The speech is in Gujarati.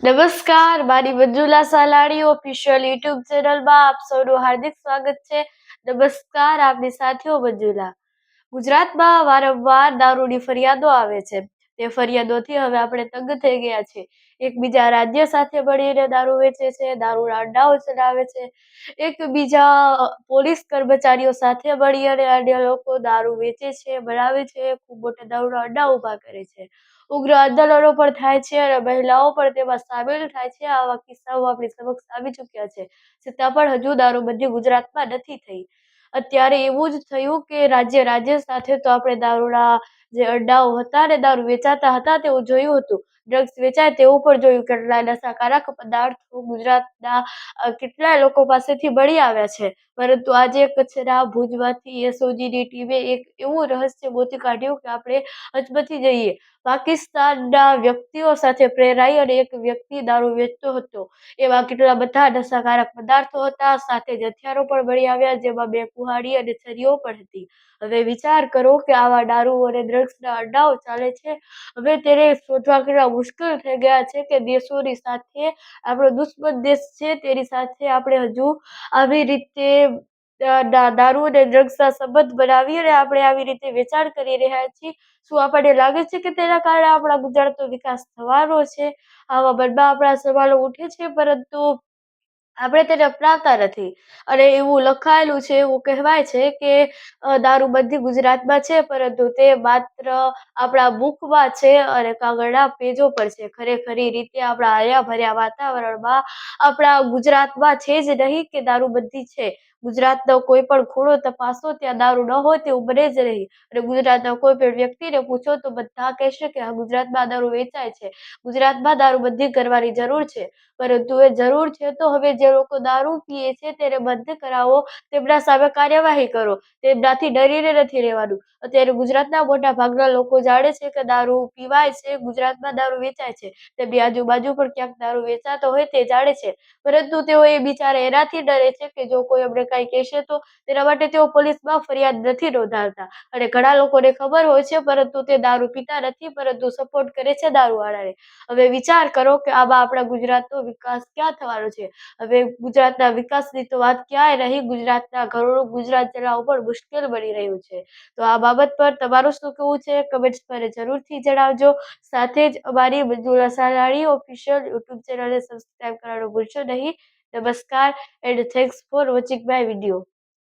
નમસ્કાર, મારી મંજુલા સાલાણી ઓફિશિયલ યુટ્યુબ ચેનલમાં આપ સૌનું હાર્દિક સ્વાગત છે. નમસ્કાર, આપની સાથીઓ મંજુલા. ગુજરાતમાં વારંવાર દારૂની ફરિયાદો આવે છે. તે ફરિયાદોથી હવે આપણે તંગ થઈ ગયા છે. એકબીજા રાજ્ય સાથે મળીને દારૂ વેચે છે, દારૂના અડ્ડાઓ ચલાવે છે. એકબીજા પોલીસ કર્મચારીઓ સાથે મળી અને અન્ય લોકો દારૂ વેચે છે, બનાવે છે, ખૂબ મોટા દારૂના અડ્ડા ઊભા કરે છે. ઉગ્ર આંદોલનો પણ થાય છે અને મહિલાઓ પણ તેમાં સામેલ થાય છે. આવા કિસ્સાઓ આપણી સમક્ષ આવી ચૂક્યા છે. છતાં પણ હજુ દારૂબંધી ગુજરાતમાં નથી થઈ. અત્યારે એવું જ થયું કે રાજ્ય સાથે તો આપણે દારૂના જે અડ્ડાઓ હતા ને દારૂ વેચાતા હતા તેવું જોયું હતું. ડ્રગ્સ વેચાય તેવું પણ જોયું. કેટલાય નશાકારક પદાર્થો ગુજરાતના કેટલાય લોકો પાસેથી મળી આવ્યા છે. પરંતુ આજે કચ્છના ભુજમાંથી એસઓજીની ટીમે એક એવું રહસ્ય ગોતી કાઢ્યું કે આપણે હચમચી જઈએ. પાકિસ્તાનના વ્યક્તિઓ સાથે પ્રેરાઈ અને એક વ્યક્તિ દારૂ વેચતો હતો. એવા કેટલા બધા નશાકારક પદાર્થો હતા, સાથે જ હથિયારો પણ મળી આવ્યા, જેમાં 2 કુહાડી અને છરીઓ પણ હતી. હવે વિચાર કરો કે આવા દારૂ અને ડ્રગ્સના અડ્ડાઓ ચાલે છે. હવે તેને શોધવા કેટલા મુશ્કેલ થઈ ગયા છે કે દેશોની સાથે આપણો દુશ્મન દેશ છે તેની સાથે આપણે હજુ આવી રીતે દારૂ અને ડ્રગ્સના સંબંધ બનાવી અને આપણે આવી રીતે વેચાણ કરી રહ્યા છીએ. શું આપણને લાગે છે કે તેના કારણે આપણા ગુજરાતનો વિકાસ થવાનો છે? આવા મનમાં આપણા સવાલો ઉઠે છે, પરંતુ આપણે તેને અપનાવતા નથી. અને એવું લખાયેલું છે, એવું કહેવાય છે કે દારૂબંધી ગુજરાતમાં છે, પરંતુ તે માત્ર આપણા મુખમાં છે અને કાગળના પેજો પર છે. ખરેખરી રીતે આપણા હર્યા-ભર્યા વાતાવરણમાં આપણા ગુજરાતમાં છે જ નહીં કે દારૂબંધી છે. ગુજરાતનો કોઈ પણ ખૂણો તપાસો ત્યાં દારૂ ન હોય તેવું બને જ નહીં. અને ગુજરાતના કોઈ પણ વ્યક્તિને પૂછો તો બધા કહેશે કે હા, ગુજરાતમાં દારૂ વેચાય છે. ગુજરાતમાં દારૂબંધી કરવાની જરૂર છે. પરંતુ એ જરૂર છે તો હવે જે લોકો દારૂ પીએ છે તેને બંધ કરાવો, તેમના સામે કાર્યવાહી કરો. તેમનાથી ડરીને નથી રહેવાનું. અત્યારે ગુજરાતના મોટા ભાગના લોકો જાણે છે કે દારૂ પીવાય છે, ગુજરાતમાં દારૂ વેચાય છે. તેમની આજુબાજુ પણ ક્યાંક દારૂ વેચાતો હોય તે જાણે છે. પરંતુ તેઓ એ બિચારા એનાથી ડરે છે કે જો કોઈ અમને કાંઈ કહેશે તો તેના માટે તેઓ પોલીસમાં ફરિયાદ નથી નોંધાવતા. અને ઘણા લોકોને ખબર હોય છે, પરંતુ તે દારૂ પીતા નથી, પરંતુ સપોર્ટ કરે છે દારૂવાળાને. હવે વિચાર કરો કે આમાં આપણા ગુજરાતનો વિકાસ ક્યાં થવાનો છે? હવે ગુજરાતના વિકાસની તો વાત ક્યાંય રહી. ગુજરાતના ઘરોનું ગુજરાત ચલાવવું પણ મુશ્કેલ બની રહ્યું છે. તો આ બાબત પર તમારું શું કહેવું છે? કમેન્ટ્સ પર જરૂરથી જણાવજો. સાથે જ અમારી મંજુલા સાલાણી ઓફિશિયલ યુટ્યુબ ચેનલને સબસ્ક્રાઇબ કરવાનું ભૂલશો નહીં. નમસ્કાર and thanks for watching my video.